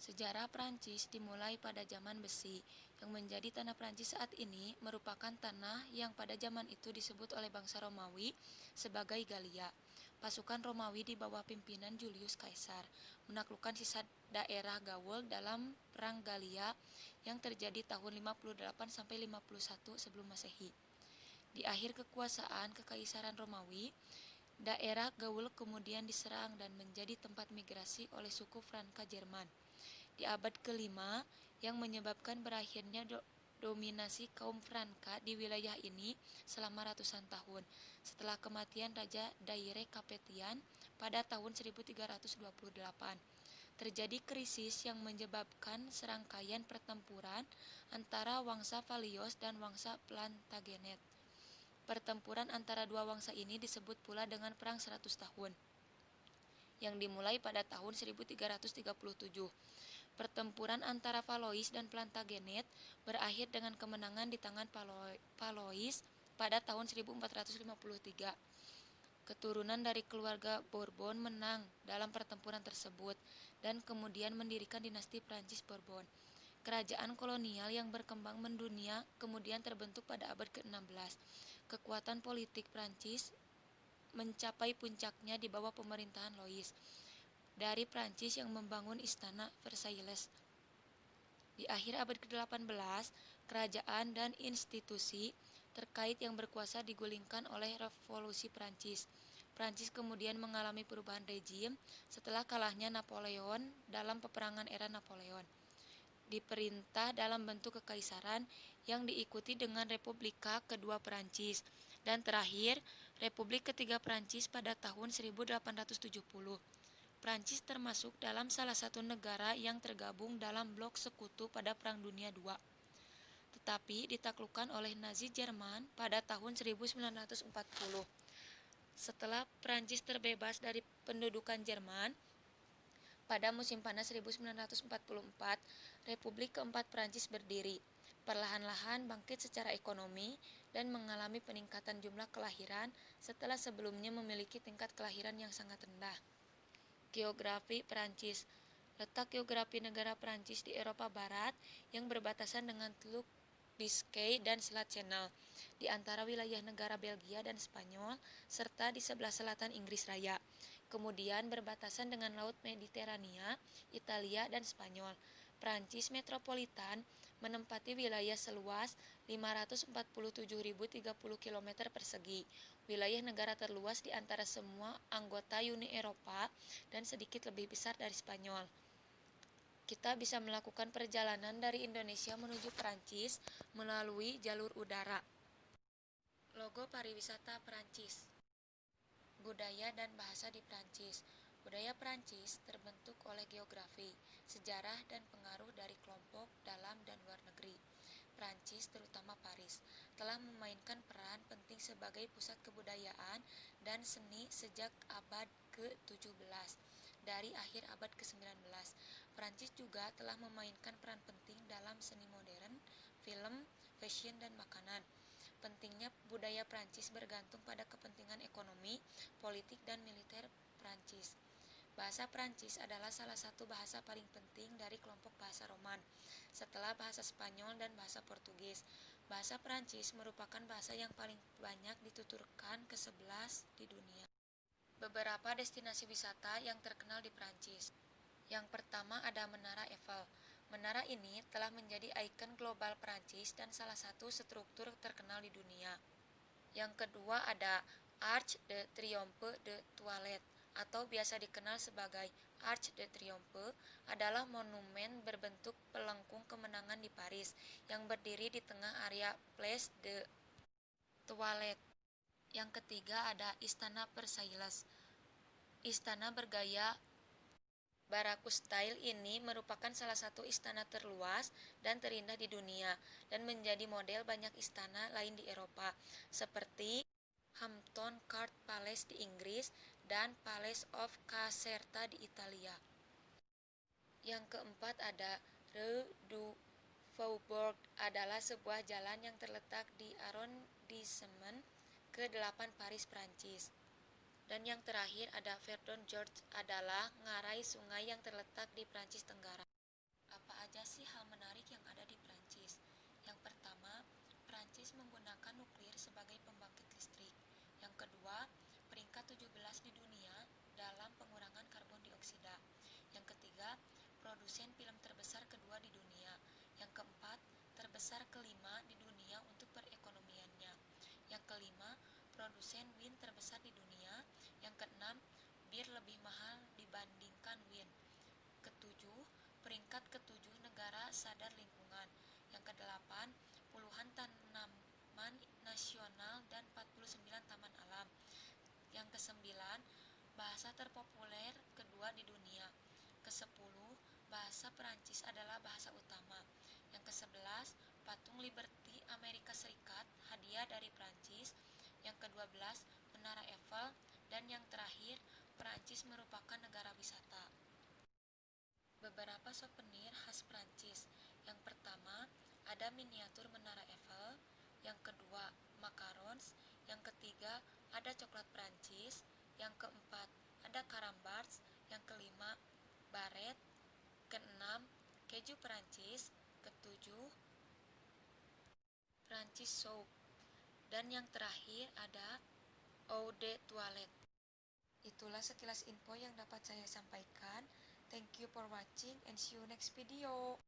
Sejarah Prancis dimulai pada zaman besi, yang menjadi tanah Prancis saat ini merupakan tanah yang pada zaman itu disebut oleh bangsa Romawi sebagai Galia. Pasukan Romawi di bawah pimpinan Julius Caesar menaklukkan sisa daerah Gaul dalam Perang Galia yang terjadi tahun 58 sampai 51 sebelum Masehi. Di akhir kekuasaan Kekaisaran Romawi, daerah Gaul kemudian diserang dan menjadi tempat migrasi oleh suku Franka Jerman di abad ke-5 yang menyebabkan berakhirnya dominasi kaum Franka di wilayah ini selama ratusan tahun setelah kematian Raja Daire Kapetian pada tahun 1328. Terjadi krisis yang menyebabkan serangkaian pertempuran antara Wangsa Valios dan Wangsa Plantagenet. Pertempuran antara dua wangsa ini disebut pula dengan Perang 100 Tahun, yang dimulai pada tahun 1337. Pertempuran antara Valois dan Plantagenet berakhir dengan kemenangan di tangan Valois pada tahun 1453. Keturunan dari keluarga Bourbon menang dalam pertempuran tersebut dan kemudian mendirikan dinasti Prancis Bourbon. Kerajaan kolonial yang berkembang mendunia kemudian terbentuk pada abad ke-16. Kekuatan politik Prancis mencapai puncaknya di bawah pemerintahan Louis dari Prancis yang membangun Istana Versailles. Di akhir abad ke-18, kerajaan dan institusi terkait yang berkuasa digulingkan oleh Revolusi Prancis. Prancis kemudian mengalami perubahan rejim setelah kalahnya Napoleon dalam peperangan era Napoleon. Diperintah dalam bentuk kekaisaran yang diikuti dengan Republika Kedua Prancis dan terakhir Republik Ketiga Prancis pada tahun 1870. Prancis termasuk dalam salah satu negara yang tergabung dalam blok sekutu pada Perang Dunia II, tetapi ditaklukkan oleh Nazi Jerman pada tahun 1940. Setelah Prancis terbebas dari pendudukan Jerman, pada musim panas 1944, Republik Keempat Prancis berdiri, perlahan-lahan bangkit secara ekonomi dan mengalami peningkatan jumlah kelahiran setelah sebelumnya memiliki tingkat kelahiran yang sangat rendah. Geografi Prancis. Letak geografi negara Prancis di Eropa Barat yang berbatasan dengan Teluk Biscay dan Selat Channel, di antara wilayah negara Belgia dan Spanyol, serta di sebelah selatan Inggris Raya. Kemudian berbatasan dengan Laut Mediterania, Italia, dan Spanyol. Prancis metropolitan menempati wilayah seluas 547.030 km persegi, wilayah negara terluas di antara semua anggota Uni Eropa dan sedikit lebih besar dari Spanyol. Kita bisa melakukan perjalanan dari Indonesia menuju Prancis melalui jalur udara. Logo pariwisata Prancis. Budaya dan bahasa di Prancis. Budaya Prancis terbentuk oleh geografi, sejarah, dan pengaruh dari kelompok dalam dan luar negeri. Prancis, terutama Paris, telah memainkan peran penting sebagai pusat kebudayaan dan seni sejak abad ke-17. Dari akhir abad ke-19, Prancis juga telah memainkan peran penting dalam seni modern, film, fashion, dan makanan. Pentingnya budaya Prancis bergantung pada kepentingan ekonomi, politik, dan militer Prancis. Bahasa Prancis adalah salah satu bahasa paling penting dari kelompok bahasa Roman, setelah bahasa Spanyol dan bahasa Portugis. Bahasa Prancis merupakan bahasa yang paling banyak dituturkan ke-11 di dunia. Beberapa destinasi wisata yang terkenal di Prancis. Yang pertama ada Menara Eiffel. Menara ini telah menjadi ikon global Prancis dan salah satu struktur terkenal di dunia. Yang kedua ada Arc de Triomphe de Toilette, atau biasa dikenal sebagai Arc de Triomphe, adalah monumen berbentuk pelengkung kemenangan di Paris yang berdiri di tengah area Place de Toilette. Yang ketiga ada Istana Versailles. Istana bergaya Baraku style ini merupakan salah satu istana terluas dan terindah di dunia dan menjadi model banyak istana lain di Eropa, seperti Hampton Court Palace di Inggris dan Palace of Caserta di Italia. Yang keempat ada Rue du Faubourg, adalah sebuah jalan yang terletak di arrondissement ke-8 Paris, Prancis. Dan yang terakhir ada Verdon George, adalah ngarai sungai yang terletak di Prancis Tenggara. saja sih hal menarik yang ada di Prancis? Yang pertama, Prancis menggunakan nuklir sebagai pembangkit listrik. Yang kedua, peringkat 17 di dunia dalam pengurangan karbon dioksida. Yang ketiga, produsen film terbesar kedua di dunia. Yang keempat, terbesar kelima di dunia untuk perekonomiannya. Yang kelima, produsen wine terbesar di dunia. Yang keenam, bir lebih mahal dibandingkan wine. Ketujuh, peringkat ketujuh negara sadar lingkungan. Yang kedelapan, puluhan tanaman nasional dan 49 taman alam. Yang kesembilan, bahasa terpopuler kedua di dunia. Kesepuluh, bahasa Perancis adalah bahasa utama. Yang kesebelas, patung Liberty Amerika Serikat, hadiah dari Perancis. Yang kedua belas, Menara Eiffel. Dan yang terakhir, Perancis merupakan negara wisata. Beberapa souvenir khas Prancis. Yang pertama, ada miniatur Menara Eiffel. Yang kedua, macarons. Yang ketiga, ada coklat Prancis. Yang keempat, ada carambars. Yang kelima, baret. Keenam, keju Prancis. Ketujuh, Prancis soup. Dan yang terakhir ada eau de toilette. Itulah sekilas info yang dapat saya sampaikan. Thank you for watching and see you next video.